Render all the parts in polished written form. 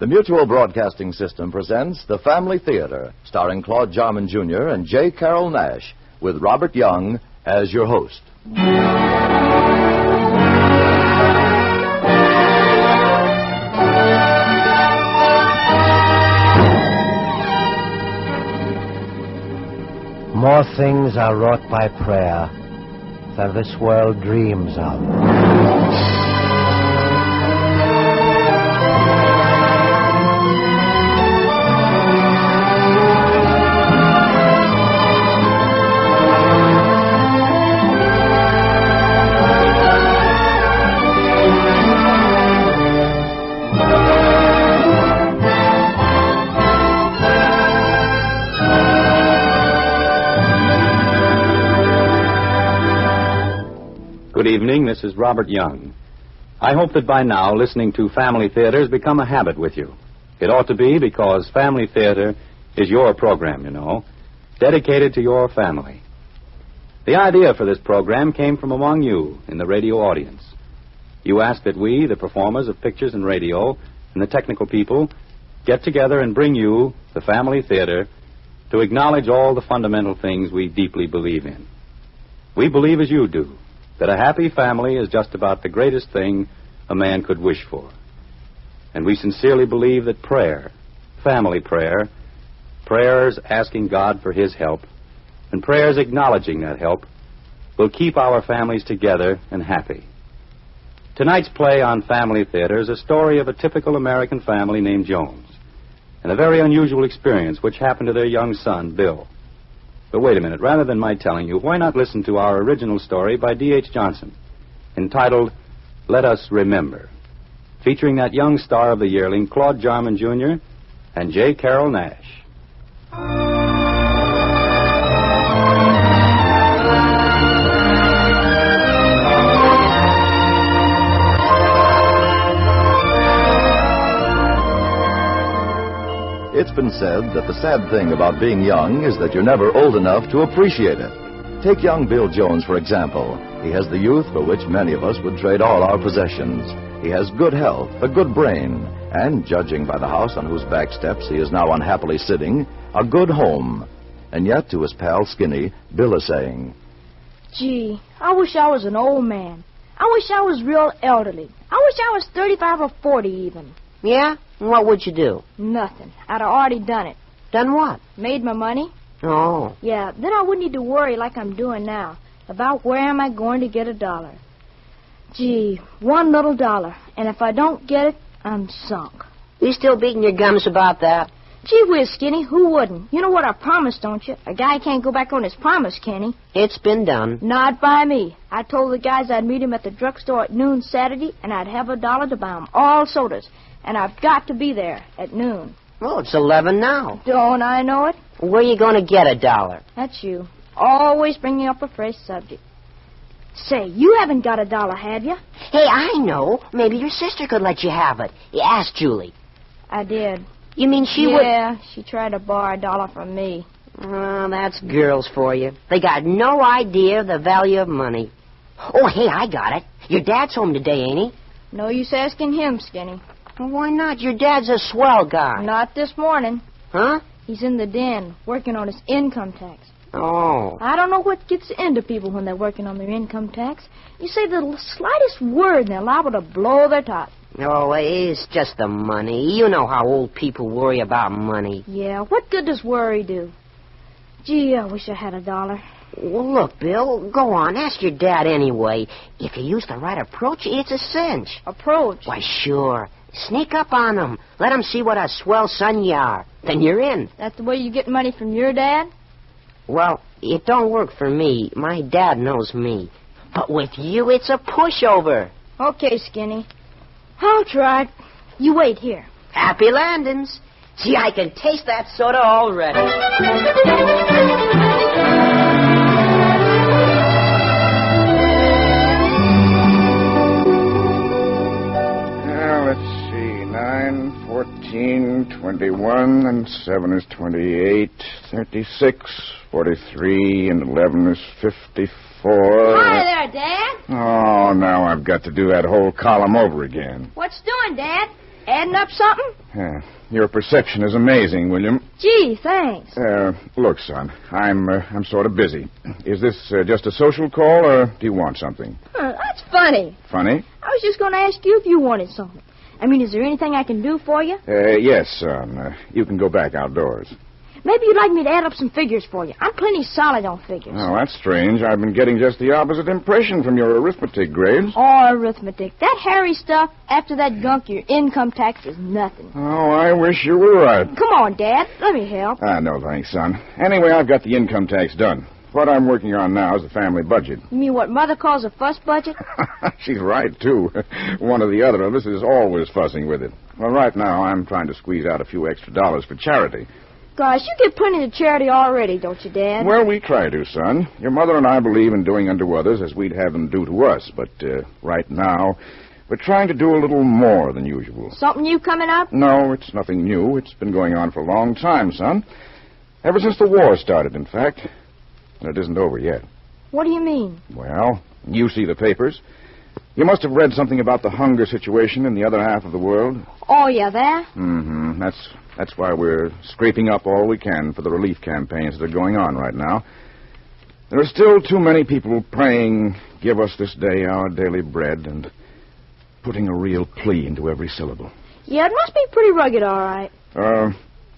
The Mutual Broadcasting System presents The Family Theater, starring Claude Jarman Jr. and J. Carroll Nash, with Robert Young as your host. More things are wrought by prayer than this world dreams of. Good evening, this is Robert Young. I hope that by now listening to Family Theater has become a habit with you. It ought to be, because Family Theater is your program, you know, dedicated to your family. The idea for this program came from among you in the radio audience. You asked that we, the performers of pictures and radio, and the technical people, get together and bring you, the Family Theater, to acknowledge all the fundamental things we deeply believe in. We believe, as you do, that a happy family is just about the greatest thing a man could wish for. And we sincerely believe that prayer, family prayer, prayers asking God for His help, and prayers acknowledging that help, will keep our families together and happy. Tonight's play on Family Theater is a story of a typical American family named Jones, and a very unusual experience which happened to their young son, Bill. But wait a minute, rather than my telling you, why not listen to our original story by D.H. Johnson, entitled Let Us Remember, featuring that young star of the yearling, Claude Jarman Jr. and J. Carroll Nash. It's been said that the sad thing about being young is that you're never old enough to appreciate it. Take young Bill Jones, for example. He has the youth for which many of us would trade all our possessions. He has good health, a good brain, and, judging by the house on whose back steps he is now unhappily sitting, a good home. And yet, to his pal Skinny, Bill is saying, Gee, I wish I was an old man. I wish I was real elderly. I wish I was 35 or 40 even. Yeah? What would you do? Nothing. I'd have already done it. Done what? Made my money. Oh. Yeah, then I wouldn't need to worry like I'm doing now about where am I going to get $1. Gee, $1 little, and if I don't get it, I'm sunk. You still beating your gums about that? Gee whiz, Skinny, who wouldn't? You know what I promised, don't you? A guy can't go back on his promise, can he? It's been done. Not by me. I told the guys I'd meet him at the drugstore at noon Saturday, and I'd have $1 to buy 'em all sodas. And I've got to be there at noon. Oh, it's 11 now. Don't I know it? Where are you going to get $1? That's you. Always bringing up a fresh subject. Say, you haven't got $1, have you? Hey, I know. Maybe your sister could let you have it. You asked Julie. I did. You mean she would... Yeah, she tried to borrow $1 from me. Oh, that's girls for you. They got no idea of the value of money. Oh, hey, I got it. Your dad's home today, ain't he? No use asking him, Skinny. Well, why not? Your dad's a swell guy. Not this morning. Huh? He's in the den, working on his income tax. Oh. I don't know what gets into people when they're working on their income tax. You say the slightest word and they're liable to blow their top. Oh, it's just the money. You know how old people worry about money. Yeah, what good does worry do? Gee, I wish I had $1. Well, look, Bill, go on. Ask your dad anyway. If you use the right approach, it's a cinch. Approach? Why, sure. Sneak up on them. Let them see what a swell son you are. Then you're in. That's the way you get money from your dad? Well, it don't work for me. My dad knows me. But with you, it's a pushover. Okay, Skinny. I'll try it. You wait here. Happy landings. Gee, I can taste that soda already. Let's see. 9, 14, 21, and 7 is 28, 36, 43, and 11 is 54. Hi there, Dad. Oh, now I've got to do that whole column over again. What's doing, Dad? Adding up something? Your perception is amazing, William. Gee, thanks. Look, son, I'm sort of busy. Is this just a social call, or do you want something? That's funny. Funny? I was just going to ask you if you wanted something. I mean, is there anything I can do for you? Yes, son. You can go back outdoors. Maybe you'd like me to add up some figures for you. I'm plenty solid on figures. Oh, that's strange. I've been getting just the opposite impression from your arithmetic grades. Oh, arithmetic. That hairy stuff, after that gunk, your income tax is nothing. Oh, I wish you were right. Come on, Dad. Let me help. No, thanks, son. Anyway, I've got the income tax done. What I'm working on now is the family budget. You mean what Mother calls a fuss budget? She's right, too. One or the other of us is always fussing with it. Well, right now, I'm trying to squeeze out a few extra dollars for charity. Gosh, you give plenty to charity already, don't you, Dad? Well, we try to, son. Your mother and I believe in doing unto others as we'd have them do to us. But right now, we're trying to do a little more than usual. Something new coming up? No, it's nothing new. It's been going on for a long time, son. Ever since the war started, in fact. And it isn't over yet. What do you mean? Well, you see the papers. You must have read something about the hunger situation in the other half of the world. Oh, yeah, that? Mm-hmm. That's why we're scraping up all we can for the relief campaigns that are going on right now. There are still too many people praying, "Give us this day our daily bread," and putting a real plea into every syllable. Yeah, it must be pretty rugged, all right.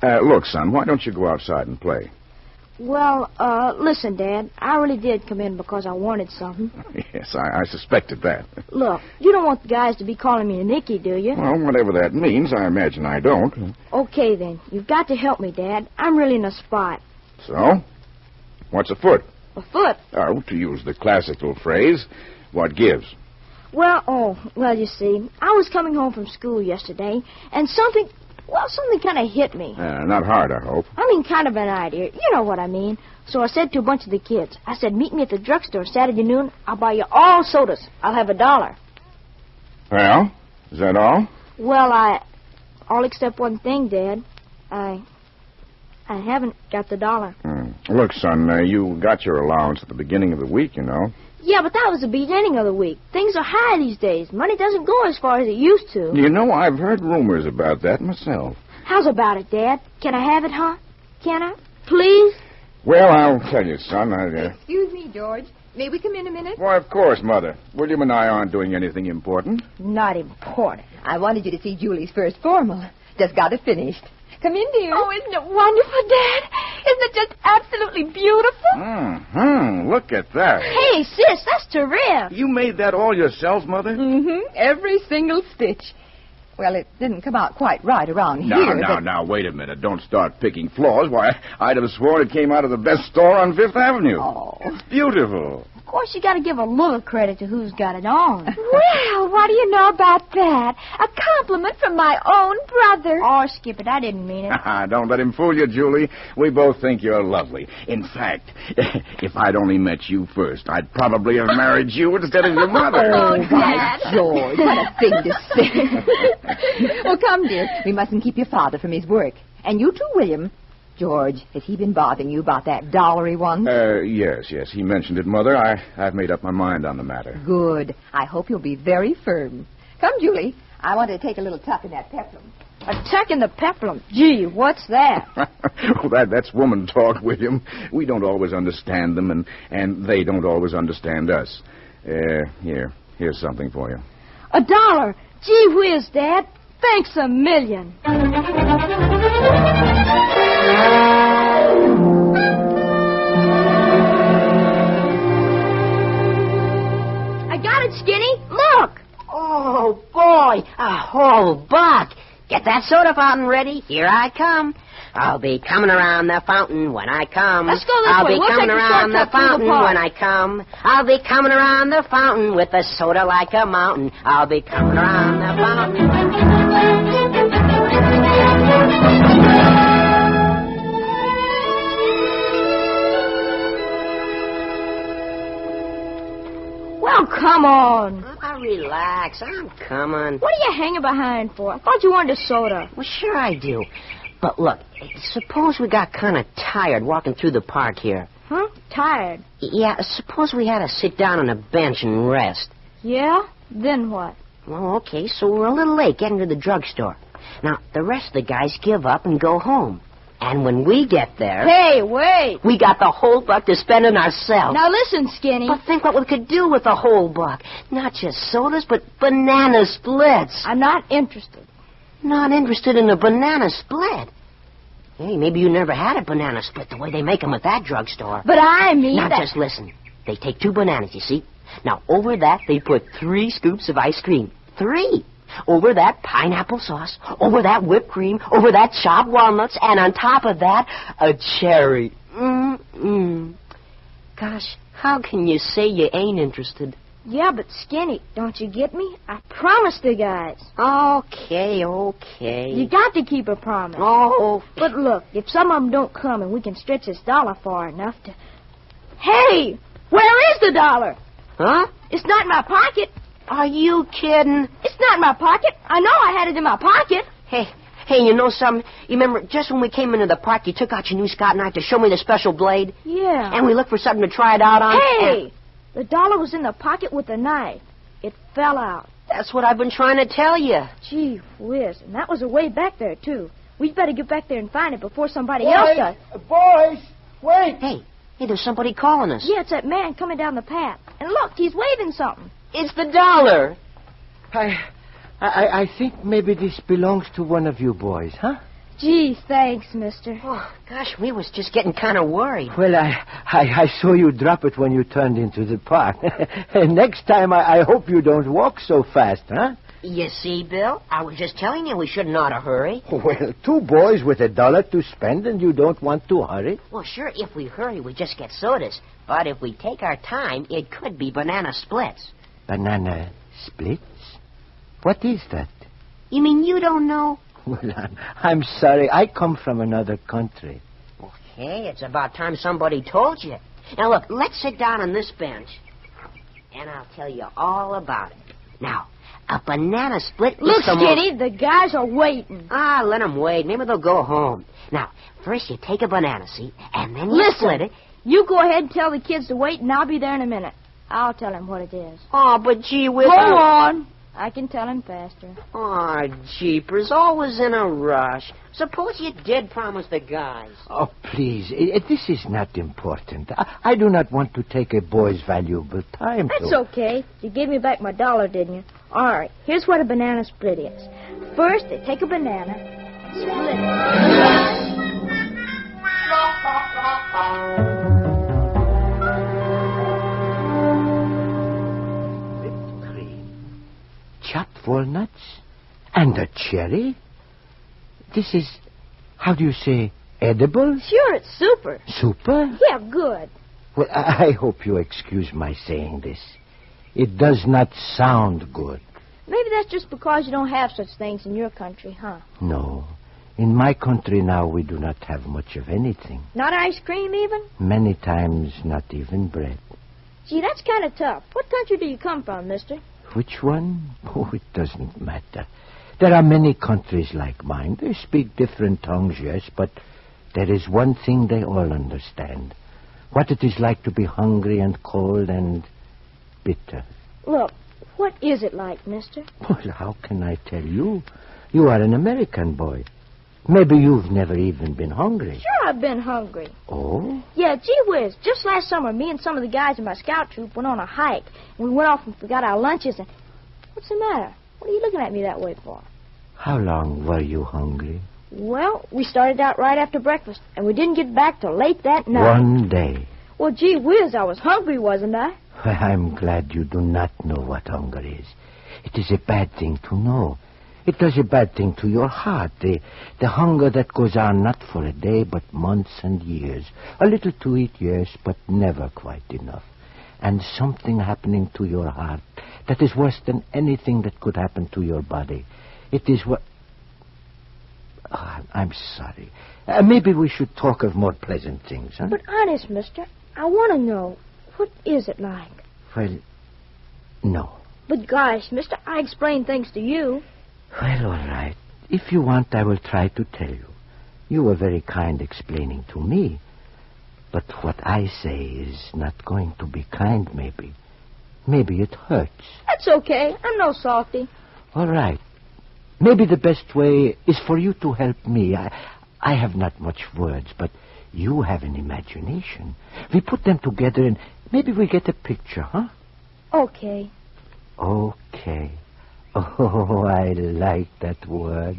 Look, son, why don't you go outside and play? Well, listen, Dad, I really did come in because I wanted something. Yes, I suspected that. Look, you don't want the guys to be calling me a Nicky, do you? Well, whatever that means, I imagine I don't. Okay, then. You've got to help me, Dad. I'm really in a spot. So? What's afoot? Afoot? Oh, to use the classical phrase, what gives? Well, you see, I was coming home from school yesterday, and something kind of hit me. Not hard, I hope. I mean, kind of an idea. You know what I mean. So I said to a bunch of the kids, I said, meet me at the drugstore Saturday noon. I'll buy you all sodas. I'll have $1. Well, is that all? Well, all except one thing, Dad. I haven't got the $1. Look, son, you got your allowance at the beginning of the week, you know. Yeah, but that was the beginning of the week. Things are high these days. Money doesn't go as far as it used to. You know, I've heard rumors about that myself. How's about it, Dad? Can I have it, huh? Can I? Please? Well, I'll tell you, son. Excuse me, George. May we come in a minute? Why, of course, Mother. William and I aren't doing anything important. Not important. I wanted you to see Julie's first formal. Just got it finished. Come in, dear. Oh, isn't it wonderful, Dad? Isn't it just absolutely beautiful? Mm-hmm. Look at that. Hey, sis, that's terrific. You made that all yourself, Mother? Mm-hmm. Every single stitch. Well, it didn't come out quite right around here. Now, wait a minute. Don't start picking flaws. Why, I'd have sworn it came out of the best store on Fifth Avenue. Oh. It's beautiful. Of course, you got to give a little credit to who's got it on. Well, what do you know about that? A compliment from my own brother. Oh, skip it. I didn't mean it. Don't let him fool you, Julie. We both think you're lovely. In fact, if I'd only met you first, I'd probably have married you instead of your mother. Oh, by George, what a thing to say. Well, come, dear. We mustn't keep your father from his work. And you too, William. George, has he been bothering you about that dollar he won? Yes. He mentioned it, Mother. I've made up my mind on the matter. Good. I hope you'll be very firm. Come, Julie. I want to take a little tuck in that peplum. A tuck in the peplum? Gee, what's that? Well, that's woman talk, William. We don't always understand them, and they don't always understand us. Here's something for you. $1. Gee whiz, Dad. Thanks a million. I got it, Skinny. Look. Oh, boy, a whole buck. Get that soda fountain ready. Here I come. I'll be coming around the fountain when I come. Let's go this I'll way. be We'll coming take the around the shortcut through the fountain park. when I come. I'll be coming around the fountain with a soda like a mountain. I'll be coming around the fountain. Well, come on. Now, relax. I'm coming. What are you hanging behind for? I thought you wanted a soda. Well, sure I do. But look, suppose we got kind of tired walking through the park here. Huh? Tired. Yeah, suppose we had to sit down on a bench and rest. Yeah? Then what? Well, okay, so we're a little late getting to the drugstore. Now, the rest of the guys give up and go home. And when we get there... Hey, wait. We got the whole buck to spend on ourselves. Now listen, Skinny. But think what we could do with the whole buck. Not just sodas, but banana splits. I'm not interested. Not interested in a banana split? Hey, maybe you never had a banana split the way they make them at that drugstore. But I mean Now, that... just listen. They take 2 bananas, you see. Now, over that, they put 3 scoops of ice cream. 3. Over that, pineapple sauce. Over that, whipped cream. Over that, chopped walnuts. And on top of that, a cherry. Gosh, how can you say you ain't interested? Yeah, but Skinny, don't you get me? I promised the guys. Okay. You got to keep a promise. Oh. But look, if some of them don't come and we can stretch this dollar far enough to... Hey! Where is the dollar? Huh? It's not in my pocket. Are you kidding? It's not in my pocket. I know I had it in my pocket. Hey, you know something? You remember just when we came into the park, you took out your new Scott knife to show me the special blade? Yeah. And we looked for something to try it out on? Hey! The dollar was in the pocket with the knife. It fell out. That's what I've been trying to tell you. Gee whiz. And that was way back there, too. We'd better get back there and find it before somebody else does. Boys, wait. Hey, there's somebody calling us. Yeah, it's that man coming down the path. And look, he's waving something. It's the dollar. I think maybe this belongs to one of you boys, huh? Gee, thanks, mister. Oh, gosh, we was just getting kind of worried. Well, I saw you drop it when you turned into the park. Next time, I hope you don't walk so fast, huh? You see, Bill, I was just telling you we should not hurry. Well, 2 boys with $1 to spend and you don't want to hurry? Well, sure, if we hurry, we just get sodas. But if we take our time, it could be banana splits. Banana splits? What is that? You mean you don't know? Well, I'm sorry. I come from another country. Okay, it's about time somebody told you. Now, look, let's sit down on this bench, and I'll tell you all about it. Now, a banana split... Look, Skinny, the guys are waiting. Let them wait. Maybe they'll go home. Now, first you take a banana, see, and then you split it. You go ahead and tell the kids to wait, and I'll be there in a minute. I'll tell them what it is. Oh, but gee whiz... Go on. I can tell him faster. Oh, jeepers, always in a rush. Suppose you did promise the guys. Oh, please. This is not important. I do not want to take a boy's valuable time. That's okay. You gave me back my $1, didn't you? All right, here's what a banana split is. First, they take a banana and split it. Whipped cream, chopped walnuts, and a cherry. This is, how do you say, edible? Sure, it's super. Super? Yeah, good. Well, I hope you excuse my saying this. It does not sound good. Maybe that's just because you don't have such things in your country, huh? No. In my country now, we do not have much of anything. Not ice cream, even? Many times, not even bread. Gee, that's kind of tough. What country do you come from, mister? Which one? Oh, it doesn't matter. There are many countries like mine. They speak different tongues, yes, but there is one thing they all understand. What it is like to be hungry and cold and bitter. Look, what is it like, mister? Well, how can I tell you? You are an American boy. Maybe you've never even been hungry. Sure, I've been hungry. Oh? Yeah, gee whiz. Just last summer, me and some of the guys in my scout troop went on a hike. And we went off and forgot our lunches and... What's the matter? What are you looking at me that way for? How long were you hungry? Well, we started out right after breakfast, and we didn't get back till late that night. One day. Well, gee whiz, I was hungry, wasn't I? Well, I'm glad you do not know what hunger is. It is a bad thing to know. It does a bad thing to your heart. The hunger that goes on not for a day, but months and years. A little to eat, yes, but never quite enough. And something happening to your heart that is worse than anything that could happen to your body. It is what... Oh, I'm sorry. Maybe we should talk of more pleasant things, huh? But honest, mister, I want to know, what is it like? Well, no. But gosh, mister, I explain things to you. Well, all right. If you want, I will try to tell you. You were very kind explaining to me. But what I say is not going to be kind, maybe. Maybe it hurts. That's okay. I'm no softy. All right. Maybe the best way is for you to help me. I have not much words, but you have an imagination. We put them together and maybe we get a picture, huh? Okay. Okay. Oh, I like that word.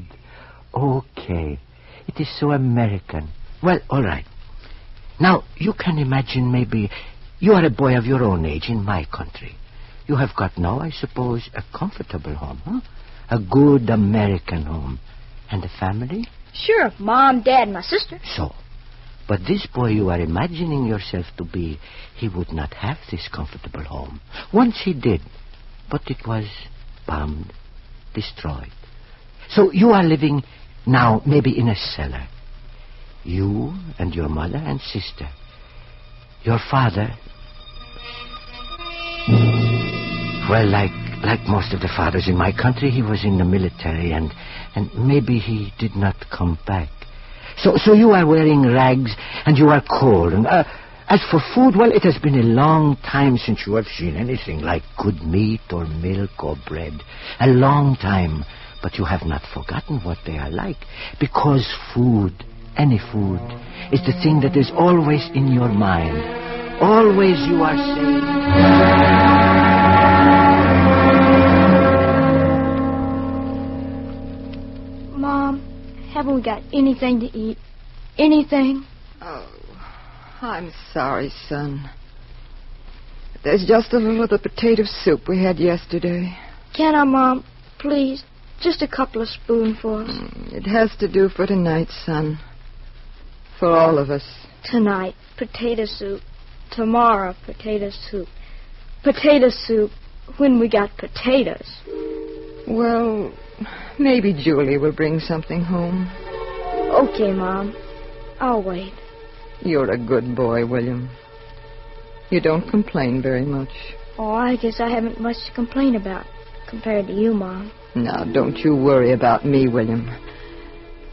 Okay. It is so American. Well, all right. Now, you can imagine maybe you are a boy of your own age in my country. You have got now, I suppose, a comfortable home, huh? A good American home. And a family? Sure. Mom, Dad, and my sister. So. But this boy you are imagining yourself to be, he would not have this comfortable home. Once he did, but it was bombed, destroyed. So you are living now maybe in a cellar. You and your mother and sister. Your father, well, like most of the fathers in my country, he was in the military and maybe he did not come back. So you are wearing rags and you are cold. And as for food, well, it has been a long time since you have seen anything like good meat or milk or bread. A long time. But you have not forgotten what they are like. Because food, any food, is the thing that is always in your mind. Always you are saying... Mom, haven't we got anything to eat? Anything? Oh, I'm sorry, son. There's just a little of the potato soup we had yesterday. Can I, Mom? Please? Just a couple of spoonfuls. It has to do for tonight, son. For all of us. Tonight, potato soup. Tomorrow, potato soup. Potato soup when we got potatoes. Well, maybe Julie will bring something home. Okay, Mom. I'll wait. You're a good boy, William. You don't complain very much. Oh, I guess I haven't much to complain about compared to you, Mom. Now, don't you worry about me, William.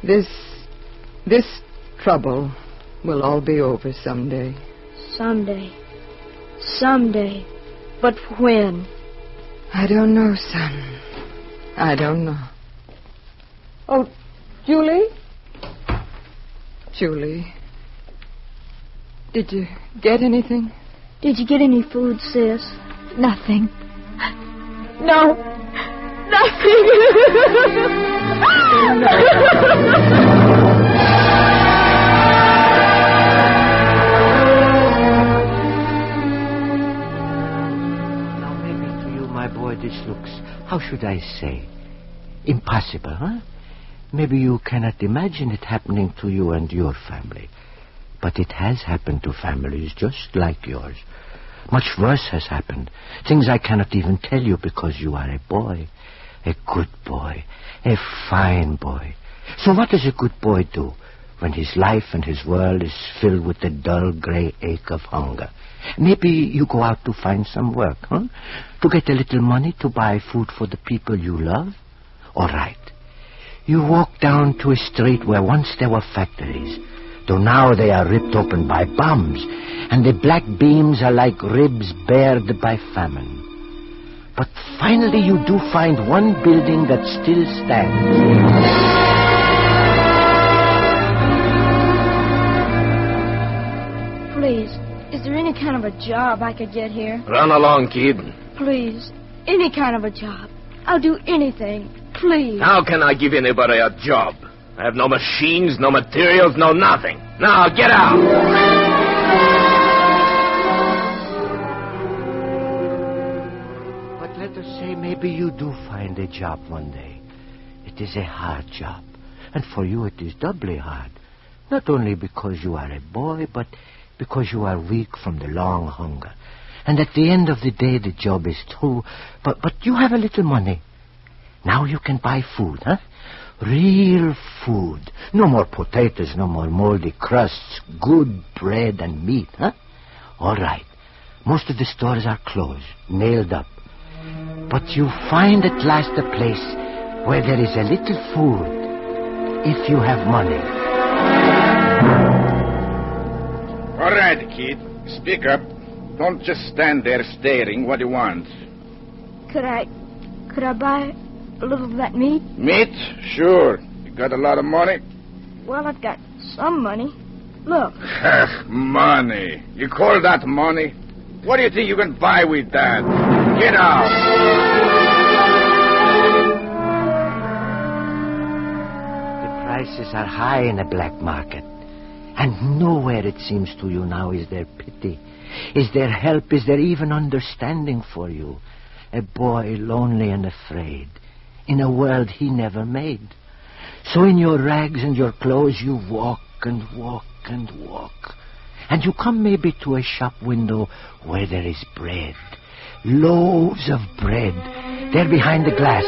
This trouble will all be over someday. Someday. Someday. But when? I don't know, son. I don't know. Oh, Julie? Julie. Did you get anything? Did you get any food, sis? Nothing. No. Nothing. Now, maybe to you, my boy, this looks, how should I say, impossible, huh? Maybe you cannot imagine it happening to you and your family. But it has happened to families just like yours. Much worse has happened. Things I cannot even tell you because you are a boy. A good boy. A fine boy. So what does a good boy do when his life and his world is filled with the dull gray ache of hunger? Maybe you go out to find some work, huh? To get a little money to buy food for the people you love? All right. You walk down to a street where once there were factories, though now they are ripped open by bombs, and the black beams are like ribs bared by famine. But finally you do find one building that still stands. Please, is there any kind of a job I could get here? Run along, kid. Please, any kind of a job. I'll do anything. Please. How can I give anybody a job? I have no machines, no materials, no nothing. Now, get out! But let us say maybe you do find a job one day. It is a hard job. And for you it is doubly hard. Not only because you are a boy, but because you are weak from the long hunger. And at the end of the day the job is through. But you have a little money. Now you can buy food, huh? Real food. No more potatoes, no more moldy crusts. Good bread and meat, huh? All right. Most of the stores are closed, nailed up. But you find at last a place where there is a little food, if you have money. All right, kid. Speak up. Don't just stand there staring. What do you want? Could I buy a little of that meat? Meat? Sure. You got a lot of money? Well, I've got some money. Look. Money. You call that money? What do you think you can buy with that? Get out. Prices are high in the black market. And nowhere, it seems to you now, is there pity. Is there help? Is there even understanding for you? A boy lonely and afraid in a world he never made. So in your rags and your clothes you walk and walk and walk. And you come maybe to a shop window where there is bread. Loaves of bread. There behind the glass.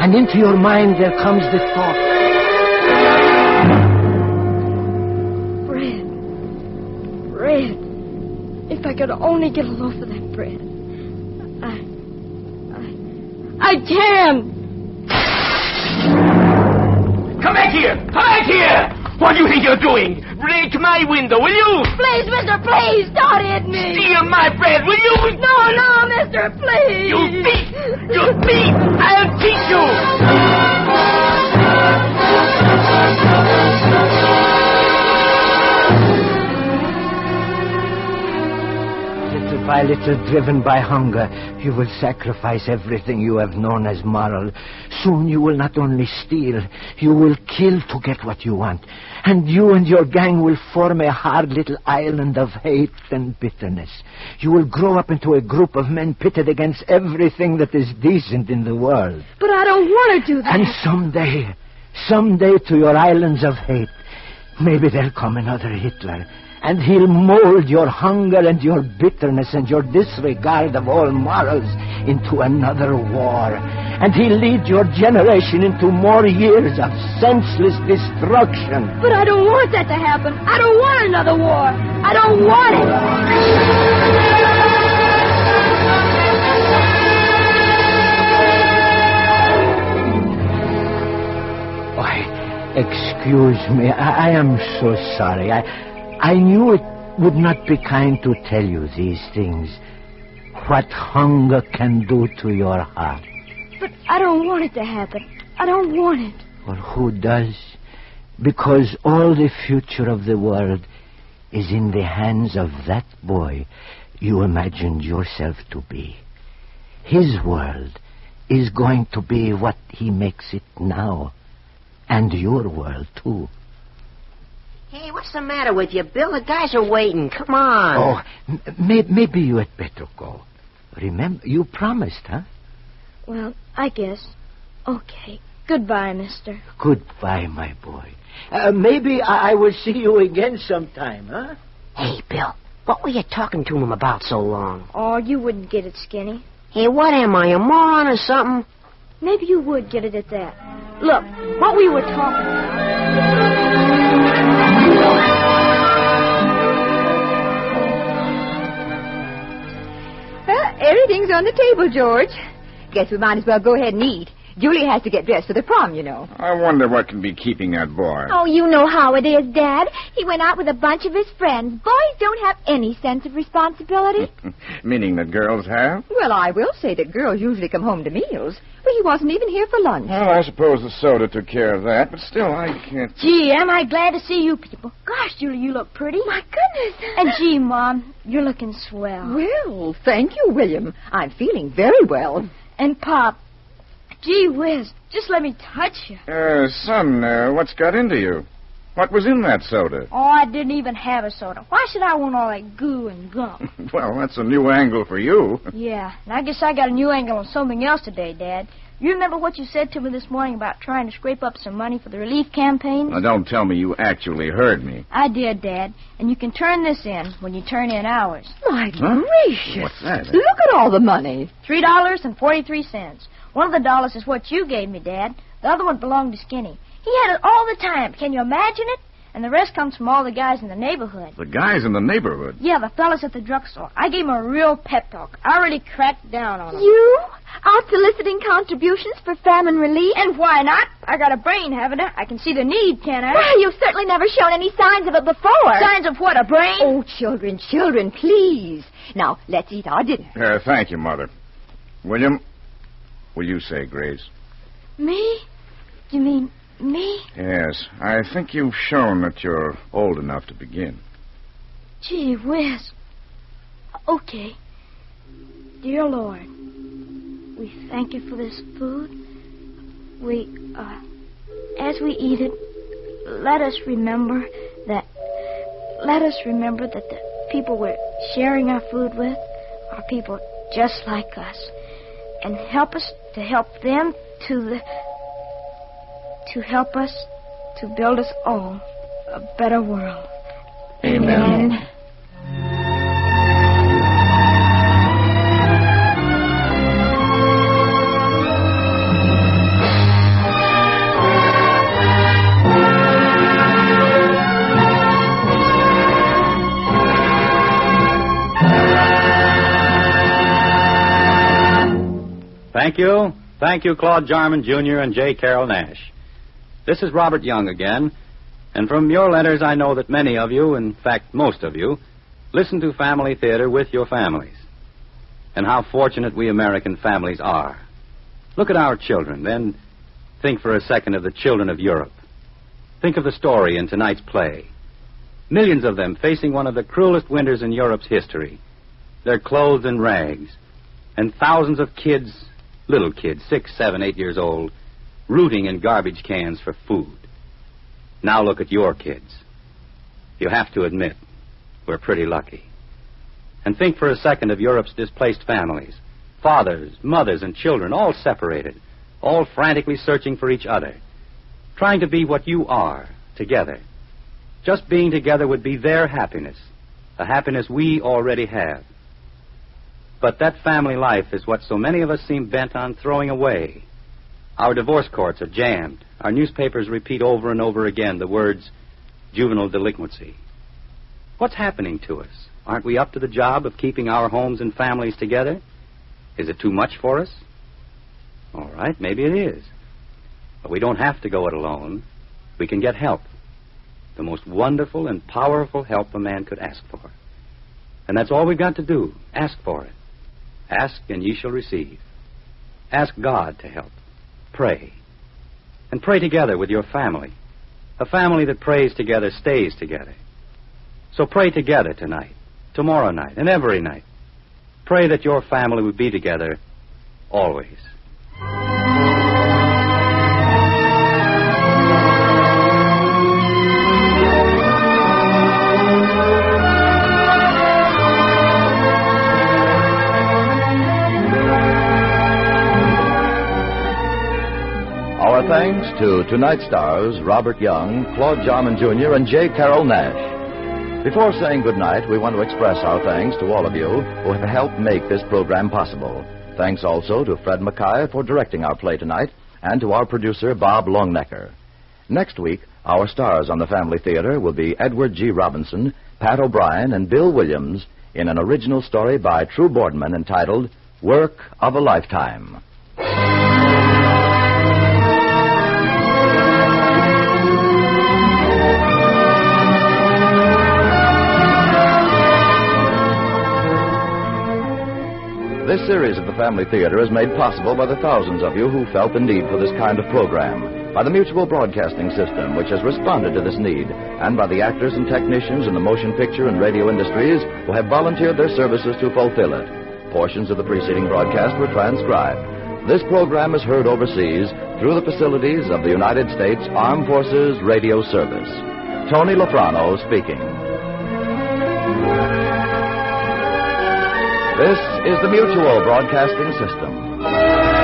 And into your mind there comes the thought. Bread. If I could only get a loaf of that bread. I can! Come back here! Come back here! What do you think you're doing? Break my window, will you? Please, mister, please, don't hit me! Steal my bread, will you? No, mister, please! You thief! You thief! I'll teach you! Little by little, driven by hunger, you will sacrifice everything you have known as moral. Soon you will not only steal, you will kill to get what you want. And you and your gang will form a hard little island of hate and bitterness. You will grow up into a group of men pitted against everything that is decent in the world. But I don't want to do that. And someday to your islands of hate, maybe there'll come another Hitler. And he'll mold your hunger and your bitterness and your disregard of all morals into another war. And he'll lead your generation into more years of senseless destruction. But I don't want that to happen. I don't want another war. I don't want it. Why, excuse me. I am so sorry. I knew it would not be kind to tell you these things. What hunger can do to your heart. But I don't want it to happen. I don't want it. Well, who does? Because all the future of the world is in the hands of that boy you imagined yourself to be. His world is going to be what he makes it now. And your world, too. Hey, what's the matter with you, Bill? The guys are waiting. Come on. Oh, maybe you had better go. Remember, you promised, huh? Well, I guess. Okay. Goodbye, mister. Goodbye, my boy. Maybe I will see you again sometime, huh? Hey, Bill, what were you talking to him about so long? Oh, you wouldn't get it, Skinny. Hey, what am I, a moron or something? Maybe you would get it at that. Look, what we were talking about... Well, everything's on the table, George. Guess we might as well go ahead and eat. Julie has to get dressed for the prom, you know. I wonder what can be keeping that boy. Oh, you know how it is, Dad. He went out with a bunch of his friends. Boys don't have any sense of responsibility. Meaning that girls have? Well, I will say that girls usually come home to meals. But he wasn't even here for lunch. Well, I suppose the soda took care of that, but still, I can't... Gee, am I glad to see you people. Gosh, Julie, you look pretty. My goodness. And gee, Mom, you're looking swell. Well, thank you, William. I'm feeling very well. And Pop, gee whiz, just let me touch you. Son, what's got into you? What was in that soda? Oh, I didn't even have a soda. Why should I want all that goo and gum? Well, that's a new angle for you. Yeah, and I guess I got a new angle on something else today, Dad. You remember what you said to me this morning about trying to scrape up some money for the relief campaign? Now, don't tell me you actually heard me. I did, Dad. And you can turn this in when you turn in ours. My gracious. What's that? Look at all the money. $3.43. One of the dollars is what you gave me, Dad. The other one belonged to Skinny. He had it all the time. Can you imagine it? And the rest comes from all the guys in the neighborhood. The guys in the neighborhood? Yeah, the fellas at the drugstore. I gave them a real pep talk. I really cracked down on them. You? Out soliciting contributions for famine relief? And why not? I got a brain, haven't I? I can see the need, can't I? Well, you've certainly never shown any signs of it before. Signs of what, a brain? Oh, children, please. Now, let's eat our dinner. Thank you, Mother. William, will you say grace? Me? You mean me? Yes, I think you've shown that you're old enough to begin. Gee whiz. Okay. Dear Lord, we thank you for this food. As we eat it, let us remember that the people we're sharing our food with are people just like us. And help us to help them to help us to build us all a better world. Amen. Thank you, Claude Jarman, Jr. and J. Carroll Nash. This is Robert Young again, and from your letters I know that many of you, in fact most of you, listen to Family Theater with your families. And how fortunate we American families are. Look at our children, then think for a second of the children of Europe. Think of the story in tonight's play. Millions of them facing one of the cruelest winters in Europe's history. They're clothed in rags. And thousands of kids, little kids, 6, 7, 8 years old, rooting in garbage cans for food. Now look at your kids. You have to admit, we're pretty lucky. And think for a second of Europe's displaced families. Fathers, mothers, and children, all separated, all frantically searching for each other, trying to be what you are, together. Just being together would be their happiness, a happiness we already have. But that family life is what so many of us seem bent on throwing away. Our divorce courts are jammed. Our newspapers repeat over and over again the words, juvenile delinquency. What's happening to us? Aren't we up to the job of keeping our homes and families together? Is it too much for us? All right, maybe it is. But we don't have to go it alone. We can get help. The most wonderful and powerful help a man could ask for. And that's all we've got to do. Ask for it. Ask and ye shall receive. Ask God to help. Pray. And pray together with your family. A family that prays together stays together. So pray together tonight, tomorrow night, and every night. Pray that your family would be together always. Our thanks to tonight's stars, Robert Young, Claude Jarman, Jr., and J. Carroll Nash. Before saying goodnight, we want to express our thanks to all of you who have helped make this program possible. Thanks also to Fred Mackay for directing our play tonight, and to our producer, Bob Longnecker. Next week, our stars on the Family Theater will be Edward G. Robinson, Pat O'Brien, and Bill Williams in an original story by True Boardman entitled Work of a Lifetime. This series of the Family Theater is made possible by the thousands of you who felt the need for this kind of program, by the Mutual Broadcasting System, which has responded to this need, and by the actors and technicians in the motion picture and radio industries who have volunteered their services to fulfill it. Portions of the preceding broadcast were transcribed. This program is heard overseas through the facilities of the United States Armed Forces Radio Service. Tony Lafrano speaking. This is the Mutual Broadcasting System.